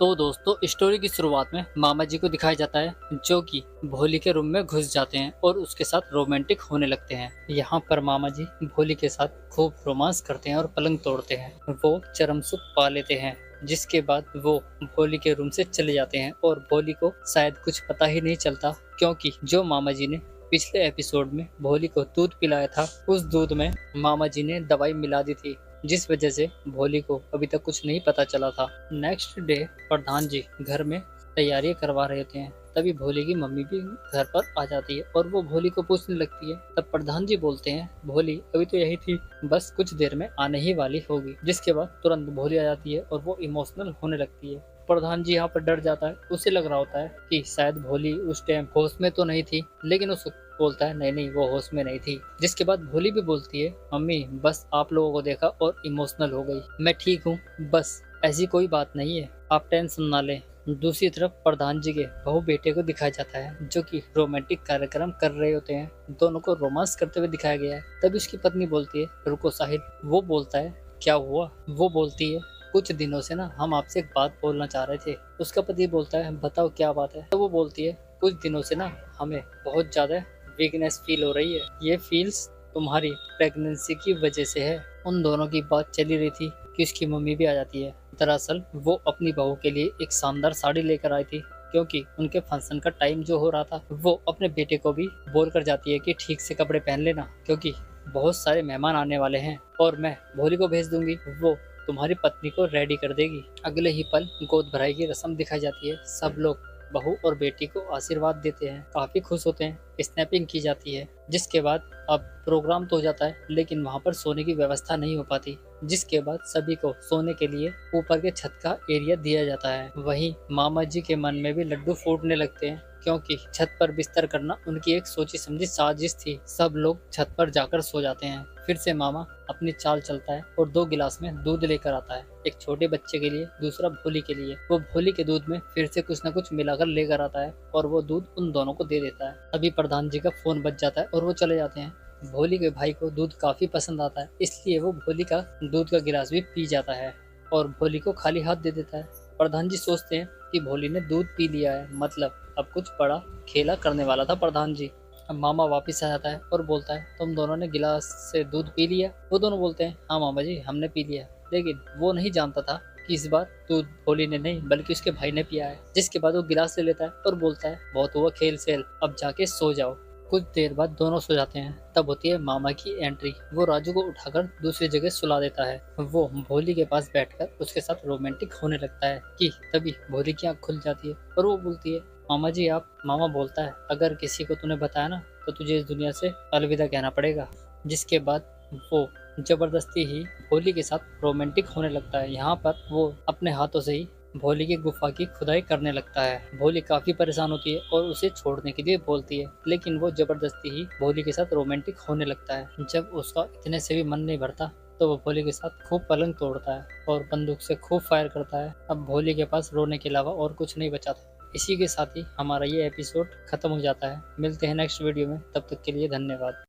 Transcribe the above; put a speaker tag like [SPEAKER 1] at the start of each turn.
[SPEAKER 1] तो दोस्तों स्टोरी की शुरुआत में मामा जी को दिखाया जाता है जो कि भोली के रूम में घुस जाते हैं और उसके साथ रोमांटिक होने लगते हैं। यहाँ पर मामा जी भोली के साथ खूब रोमांस करते हैं और पलंग तोड़ते हैं। वो चरम सुख पा लेते हैं, जिसके बाद वो भोली के रूम से चले जाते हैं और भोली को शायद कुछ पता ही नहीं चलता, क्योंकि जो मामा जी ने पिछले एपिसोड में भोली को दूध पिलाया था उस दूध में मामा जी ने दवाई मिला दी थी, जिस वजह से भोली को अभी तक कुछ नहीं पता चला था। नेक्स्ट डे प्रधान जी घर में तैयारियां करवा रहे होते हैं, तभी भोली की मम्मी भी घर पर आ जाती है और वो भोली को पूछने लगती है। तब प्रधान जी बोलते हैं, भोली अभी तो यही थी, बस कुछ देर में आने ही वाली होगी। जिसके बाद तुरंत भोली आ जाती है और वो इमोशनल होने लगती है। प्रधान जी यहाँ पर डर जाता है, उसे लग रहा होता है कि शायद भोली उस टाइम होश में तो नहीं थी, लेकिन उस बोलता है नहीं नहीं वो होश में नहीं थी। जिसके बाद भोली भी बोलती है, मम्मी बस आप लोगों को देखा और इमोशनल हो गई, मैं ठीक हूँ, बस ऐसी कोई बात नहीं है, आप टेंशन ना लें। दूसरी तरफ प्रधान जी के बहू बेटे को दिखाया जाता है जो कि रोमांटिक कार्यक्रम कर रहे होते हैं। दोनों को रोमांस करते हुए दिखाया गया है। तभी उसकी पत्नी बोलती है, रुको साहिल। वो बोलता है, क्या हुआ? वो बोलती है, कुछ दिनों से ना हम आपसे एक बात बोलना चाह रहे थे। उसका पति बोलता है, बताओ क्या बात है? तो वो बोलती है, कुछ दिनों से ना हमें बहुत ज्यादा वीकनेस फील हो रही है, ये फील्स तुम्हारी प्रेगनेंसी की वजह से है। उन दोनों की बात चली रही थी कि उसकी मम्मी भी आ जाती है। दरअसल वो अपनी बहू के लिए एक शानदार साड़ी लेकर आई थी, क्योंकि उनके फंक्शन का टाइम जो हो रहा था। वो अपने बेटे को भी बोल कर जाती है कि ठीक से कपड़े पहन लेना, क्योंकि बहुत सारे मेहमान आने वाले हैं और मैं भोली को भेज दूंगी, वो तुम्हारी पत्नी को रेडी कर देगी। अगले ही पल गोद भराई की रस्म दिखाई जाती है। सब लोग बहू और बेटी को आशीर्वाद देते हैं, काफी खुश होते हैं, स्नैपिंग की जाती है। जिसके बाद अब प्रोग्राम तो हो जाता है, लेकिन वहाँ पर सोने की व्यवस्था नहीं हो पाती। जिसके बाद सभी को सोने के लिए ऊपर के छत का एरिया दिया जाता है। वहीं मामा जी के मन में भी लड्डू फूटने लगते हैं, क्योंकि छत पर बिस्तर करना उनकी एक सोची समझी साजिश थी। सब लोग छत पर जाकर सो जाते हैं। फिर से मामा अपनी चाल चलता है और 2 गिलास में दूध लेकर आता है, एक छोटे बच्चे के लिए, दूसरा भोली के लिए। वो भोली के दूध में फिर से कुछ न कुछ मिलाकर लेकर आता है और वो दूध उन दोनों को दे देता है। अभी प्रधान जी का फोन बज जाता है और वो चले जाते हैं। भोली के भाई को दूध काफी पसंद आता है, इसलिए वो भोली का दूध का गिलास भी पी जाता है और भोली को खाली हाथ दे देता है। प्रधान जी सोचते हैं कि भोली ने दूध पी लिया है, मतलब अब कुछ बड़ा खेला करने वाला था प्रधान जी। अब मामा वापस आ जाता है और बोलता है, तुम दोनों ने गिलास से दूध पी लिया? वो दोनों बोलते हैं, हाँ मामा जी हमने पी लिया। लेकिन वो नहीं जानता था कि इस बार दूध भोली ने नहीं बल्कि उसके भाई ने पिया है। जिसके बाद वो गिलास ले लेता है और बोलता है, बहुत हुआ खेल सेल, अब जाके सो जाओ। कुछ देर बाद दोनों सो जाते हैं। तब होती है मामा की एंट्री। वो राजू को उठाकर दूसरी जगह सुला देता है। वो भोली के पास बैठकर उसके साथ रोमांटिक होने लगता है कि तभी भोली की आंख खुल जाती है और वो बोलती है, मामा जी आप। मामा बोलता है, अगर किसी को तूने बताया ना तो तुझे इस दुनिया से अलविदा कहना पड़ेगा। जिसके बाद वो जबरदस्ती ही भोली के साथ रोमांटिक होने लगता है। यहाँ पर वो अपने हाथों से ही भोली की गुफा की खुदाई करने लगता है। भोली काफी परेशान होती है और उसे छोड़ने के लिए बोलती है, लेकिन वो जबरदस्ती ही भोली के साथ रोमांटिक होने लगता है। जब उसका इतने से भी मन नहीं भरता तो वो भोली के साथ खूब पलंग तोड़ता है और बंदूक से खूब फायर करता है। अब भोली के पास रोने के अलावा और कुछ नहीं बचा था। इसी के साथ ही हमारा ये एपिसोड खत्म हो जाता है। मिलते हैं नेक्स्ट वीडियो में, तब तक के लिए धन्यवाद।